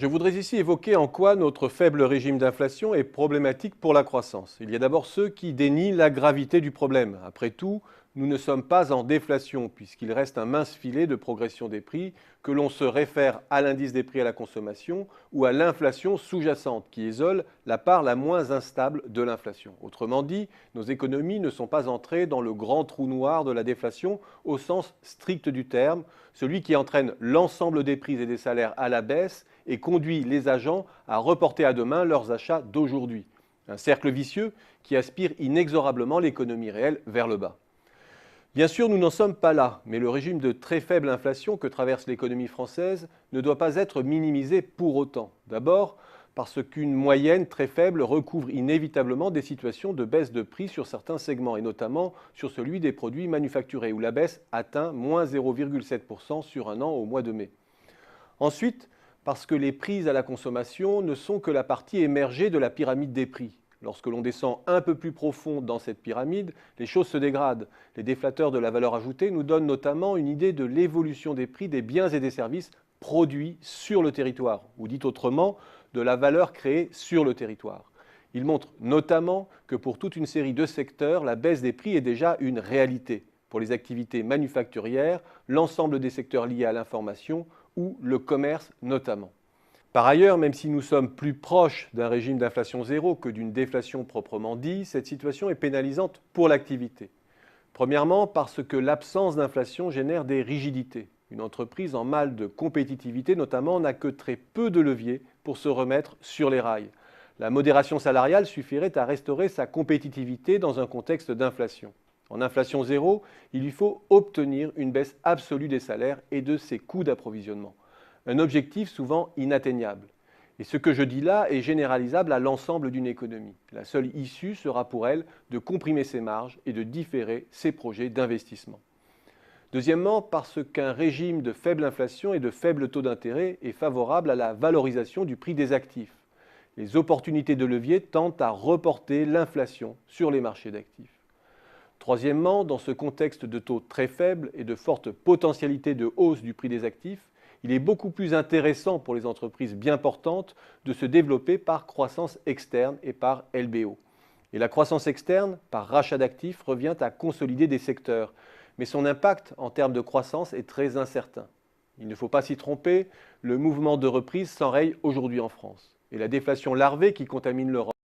Je voudrais ici évoquer en quoi notre faible régime d'inflation est problématique pour la croissance. Il y a d'abord ceux qui dénient la gravité du problème. Après tout, nous ne sommes pas en déflation puisqu'il reste un mince filet de progression des prix que l'on se réfère à l'indice des prix à la consommation ou à l'inflation sous-jacente qui isole la part la moins instable de l'inflation. Autrement dit, nos économies ne sont pas entrées dans le grand trou noir de la déflation au sens strict du terme, celui qui entraîne l'ensemble des prix et des salaires à la baisse et conduit les agents à reporter à demain leurs achats d'aujourd'hui. Un cercle vicieux qui aspire inexorablement l'économie réelle vers le bas. Bien sûr, nous n'en sommes pas là, mais le régime de très faible inflation que traverse l'économie française ne doit pas être minimisé pour autant. D'abord, parce qu'une moyenne très faible recouvre inévitablement des situations de baisse de prix sur certains segments, et notamment sur celui des produits manufacturés, où la baisse atteint moins 0,7% sur un an au mois de mai. Ensuite, parce que les prix à la consommation ne sont que la partie émergée de la pyramide des prix. Lorsque l'on descend un peu plus profond dans cette pyramide, les choses se dégradent. Les déflateurs de la valeur ajoutée nous donnent notamment une idée de l'évolution des prix des biens et des services produits sur le territoire, ou dit autrement, de la valeur créée sur le territoire. Ils montrent notamment que pour toute une série de secteurs, la baisse des prix est déjà une réalité. Pour les activités manufacturières, l'ensemble des secteurs liés à l'information ou le commerce notamment. Par ailleurs, même si nous sommes plus proches d'un régime d'inflation zéro que d'une déflation proprement dit, cette situation est pénalisante pour l'activité. Premièrement, parce que l'absence d'inflation génère des rigidités. Une entreprise en mal de compétitivité, notamment, n'a que très peu de leviers pour se remettre sur les rails. La modération salariale suffirait à restaurer sa compétitivité dans un contexte d'inflation. En inflation zéro, il lui faut obtenir une baisse absolue des salaires et de ses coûts d'approvisionnement. Un objectif souvent inatteignable. Et ce que je dis là est généralisable à l'ensemble d'une économie. La seule issue sera pour elle de comprimer ses marges et de différer ses projets d'investissement. Deuxièmement, parce qu'un régime de faible inflation et de faible taux d'intérêt est favorable à la valorisation du prix des actifs. Les opportunités de levier tendent à reporter l'inflation sur les marchés d'actifs. Troisièmement, dans ce contexte de taux très faibles et de forte potentialité de hausse du prix des actifs, il est beaucoup plus intéressant pour les entreprises bien portantes de se développer par croissance externe et par LBO. Et la croissance externe, par rachat d'actifs, revient à consolider des secteurs. Mais son impact en termes de croissance est très incertain. Il ne faut pas s'y tromper, le mouvement de reprise s'enraye aujourd'hui en France. Et la déflation larvée qui contamine l'Europe